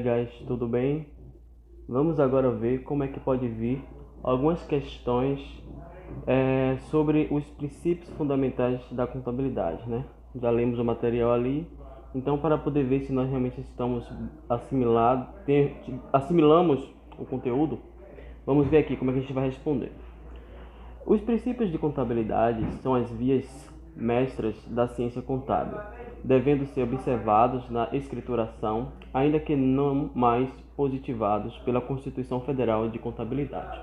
colegas, tudo bem? Vamos agora ver como é que pode vir algumas questões sobre os princípios fundamentais da contabilidade, né? Já lemos o material ali, então para poder ver se nós realmente estamos assimilamos o conteúdo, vamos ver aqui como é que a gente vai responder. Os princípios de contabilidade são as vias mestras da ciência contábil, devendo ser observados na escrituração, ainda que não mais positivados pela Constituição Federal de Contabilidade.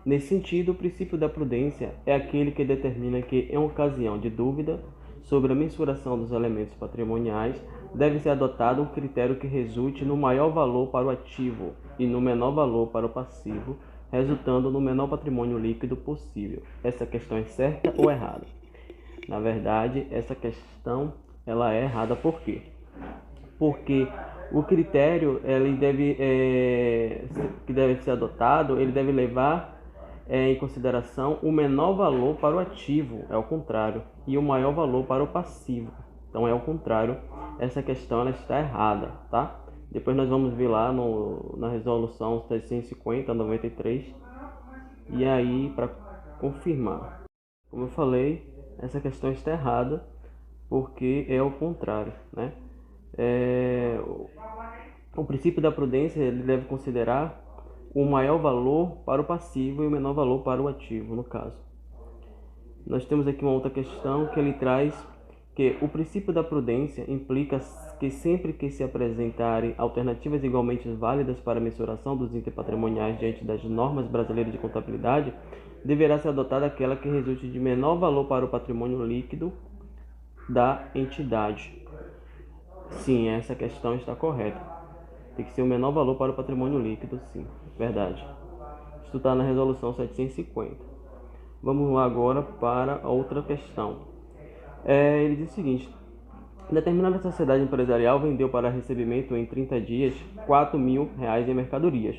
Nesse sentido, o princípio da prudência é aquele que determina que, em ocasião de dúvida sobre a mensuração dos elementos patrimoniais, deve ser adotado um critério que resulte no maior valor para o ativo e no menor valor para o passivo, resultando no menor patrimônio líquido possível. Essa questão é certa ou errada? Na verdade, essa questão ela é errada. Por quê? Porque o critério que deve ser adotado, ele deve levar em consideração o menor valor para o ativo, é o contrário, e o maior valor para o passivo. Então é o contrário. Essa questão ela está errada, tá? Depois nós vamos ver lá na resolução 750/93 e aí para confirmar. Como eu falei, essa questão está errada porque é o contrário, né? O princípio da prudência ele deve considerar o maior valor para o passivo e o menor valor para o ativo, no caso. Nós temos aqui uma outra questão que ele traz que o princípio da prudência implica que sempre que se apresentarem alternativas igualmente válidas para a mensuração dos itens patrimoniais diante das normas brasileiras de contabilidade, deverá ser adotada aquela que resulte de menor valor para o patrimônio líquido da entidade. Sim, essa questão está correta. Tem que ser o menor valor para o patrimônio líquido, sim, verdade. Isso está na resolução 750. Vamos lá agora para a outra questão. Ele diz o seguinte: determinada sociedade empresarial vendeu para recebimento em 30 dias R$ 4.000 em mercadorias,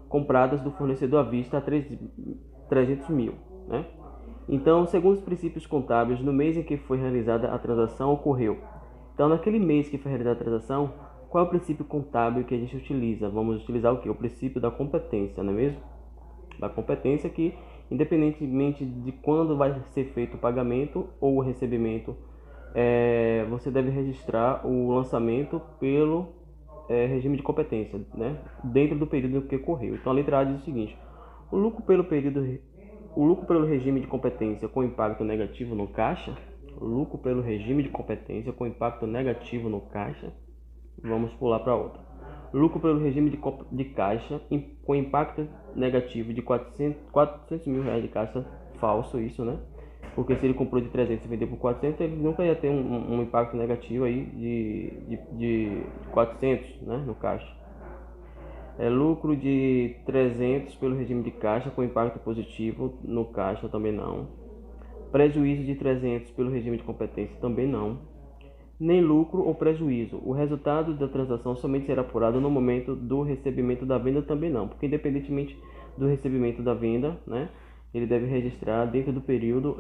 compradas do fornecedor à vista a 300 mil, né? Então, segundo os princípios contábeis, no mês em que foi realizada a transação ocorreu. Então, naquele mês que foi realizada a transação, qual é o princípio contábil que a gente utiliza? Vamos utilizar o quê? O princípio da competência, não é mesmo? Da competência que, independentemente de quando vai ser feito o pagamento ou o recebimento, você deve registrar o lançamento pelo regime de competência, né? Dentro do período que ocorreu. Então, a letra A diz o seguinte: o lucro pelo regime de competência com impacto negativo no caixa, lucro pelo regime de competência com impacto negativo no caixa, vamos pular para outra. Lucro pelo regime de caixa com impacto negativo de 400 mil reais de caixa, falso isso, né? Porque se ele comprou de 300 e vendeu por 400, ele nunca ia ter um impacto negativo aí de 400, né, no caixa. Lucro de 300 pelo regime de caixa com impacto positivo no caixa, também não. Prejuízo de 300 pelo regime de competência, também não. Nem lucro ou prejuízo. O resultado da transação somente será apurado no momento do recebimento da venda, também não. Porque independentemente do recebimento da venda, né, ele deve registrar dentro do período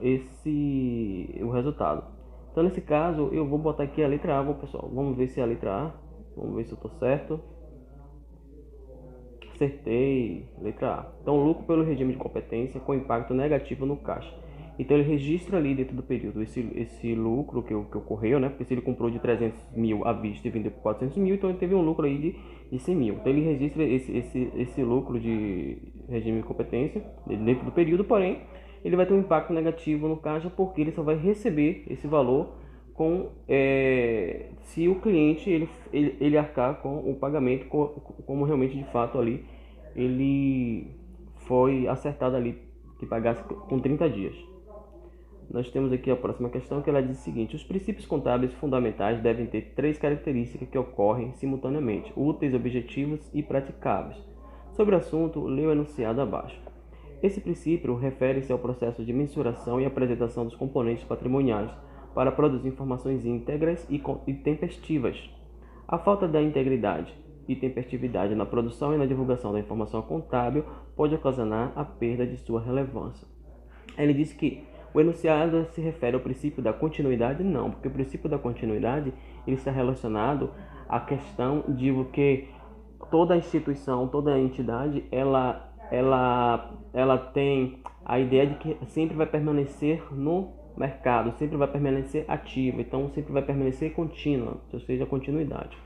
o resultado. Então nesse caso eu vou botar aqui a letra A, pessoal. Vamos ver se é a letra A. Vamos ver se eu estou certo. Acertei, letra A. Então, lucro pelo regime de competência com impacto negativo no caixa. Então, ele registra ali dentro do período esse lucro que ocorreu, né? Porque se ele comprou de 300 mil à vista e vendeu por 400 mil, então ele teve um lucro aí de 100 mil. Então, ele registra esse lucro de regime de competência dentro do período, porém, ele vai ter um impacto negativo no caixa porque ele só vai receber esse valor se o cliente ele arcar com o pagamento como realmente de fato ali ele foi acertado ali que pagasse com 30 dias. Nós temos aqui a próxima questão que ela diz o seguinte: os princípios contábeis fundamentais devem ter 3 características que ocorrem simultaneamente, úteis, objetivos e praticáveis. Sobre o assunto, leia o enunciado abaixo. Esse princípio refere-se ao processo de mensuração e apresentação dos componentes patrimoniais para produzir informações íntegras e tempestivas. A falta da integridade e tempestividade na produção e na divulgação da informação contábil pode ocasionar a perda de sua relevância. Ele diz que o enunciado se refere ao princípio da continuidade? Não, porque o princípio da continuidade ele está relacionado à questão de que toda instituição, toda entidade, ela tem a ideia de que sempre vai permanecer no mercado, sempre vai permanecer ativa, então sempre vai permanecer contínua, ou seja, continuidade.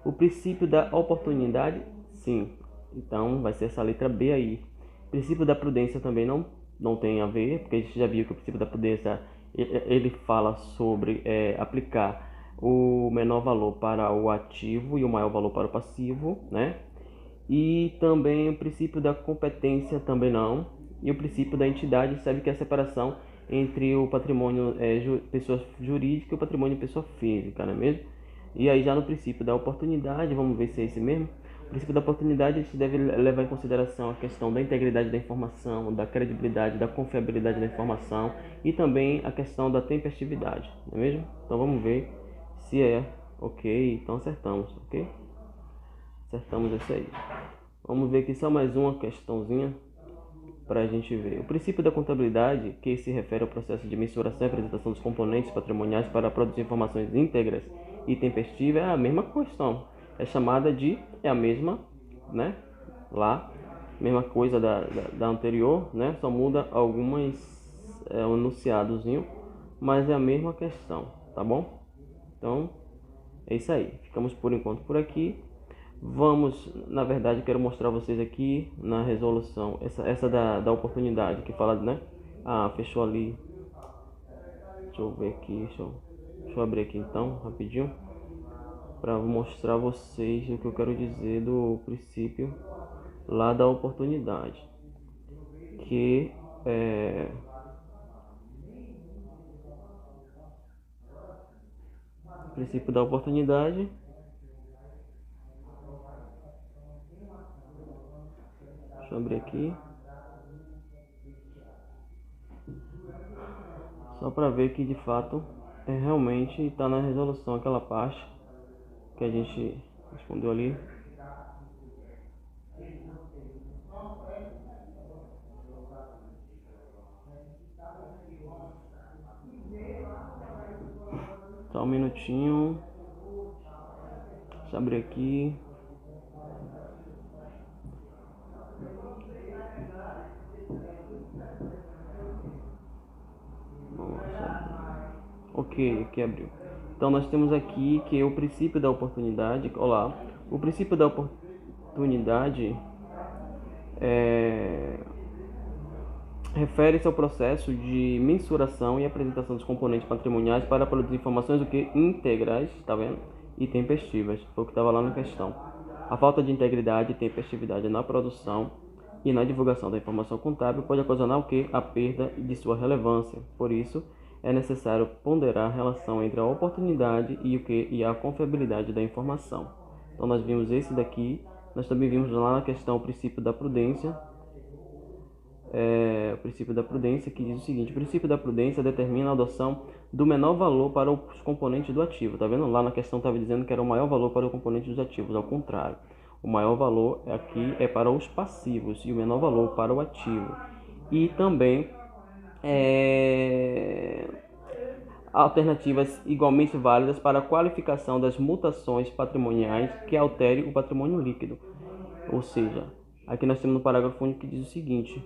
O princípio da oportunidade, sim, então vai ser essa letra B aí. O princípio da prudência também não tem a ver, porque a gente já viu que o princípio da prudência ele fala sobre aplicar o menor valor para o ativo e o maior valor para o passivo, né? E também o princípio da competência também não. E o princípio da entidade sabe que é a separação entre o patrimônio pessoa jurídica e o patrimônio pessoa física, não é mesmo? E aí já no princípio da oportunidade, vamos ver se é esse mesmo. O princípio da oportunidade a gente deve levar em consideração a questão da integridade da informação, da credibilidade, da confiabilidade da informação e também a questão da tempestividade, não é mesmo? Então vamos ver se é ok, então acertamos, ok? Acertamos isso aí. Vamos ver aqui só mais uma questãozinha para a gente ver. O princípio da contabilidade, que se refere ao processo de mensuração e apresentação dos componentes patrimoniais para produzir informações íntegras e tempestivas, é a mesma questão. É chamada de, é a mesma, né? Lá, mesma coisa da anterior, né? Só muda algumas, um enunciadozinho, mas é a mesma questão, tá bom? Então, é isso aí. Ficamos por enquanto por aqui. Vamos, na verdade, quero mostrar a vocês aqui na resolução, essa da oportunidade, que fala, né? Ah, fechou ali. Deixa eu ver aqui, deixa eu abrir aqui então, rapidinho, para mostrar a vocês o que eu quero dizer do princípio lá da oportunidade. Que o princípio da oportunidade. Deixa eu abrir aqui. Só para ver que de fato realmente está na resolução aquela parte que a gente respondeu ali. Só um minutinho. Deixa eu abrir aqui. Ok, aqui abriu. Então nós temos aqui que o princípio da oportunidade. Olá, o princípio da oportunidade refere-se ao processo de mensuração e apresentação dos componentes patrimoniais para produzir informações integrais, tá vendo? E tempestivas. Foi o que estava lá na questão. A falta de integridade e tempestividade na produção e na divulgação da informação contábil pode ocasionar o que? A perda de sua relevância. Por isso, é necessário ponderar a relação entre a oportunidade e o que? E a confiabilidade da informação. Então nós vimos esse daqui, nós também vimos lá na questão o princípio da prudência. O princípio da prudência, que diz o seguinte: o princípio da prudência determina a adoção do menor valor para os componentes do ativo. Tá vendo? Lá na questão estava dizendo que era o maior valor para o componente dos ativos, ao contrário. O maior valor aqui é para os passivos e o menor valor para o ativo. E também alternativas igualmente válidas para a qualificação das mutações patrimoniais que altere o patrimônio líquido. Ou seja, aqui nós temos no parágrafo único que diz o seguinte: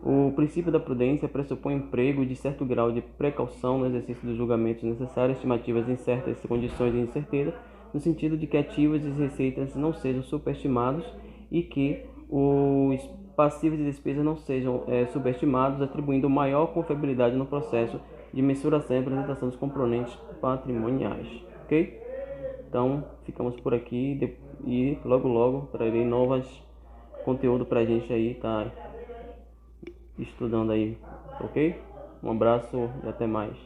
o princípio da prudência pressupõe o emprego de certo grau de precaução no exercício dos julgamentos necessários, estimativas em certas condições de incerteza, no sentido de que ativos e receitas não sejam superestimados e que os passivos e despesas não sejam subestimados, atribuindo maior confiabilidade no processo de mensuração e apresentação dos componentes patrimoniais. Ok? Então, ficamos por aqui e logo trarei novos conteúdo pra gente aí, tá estudando aí, ok? Um abraço e até mais.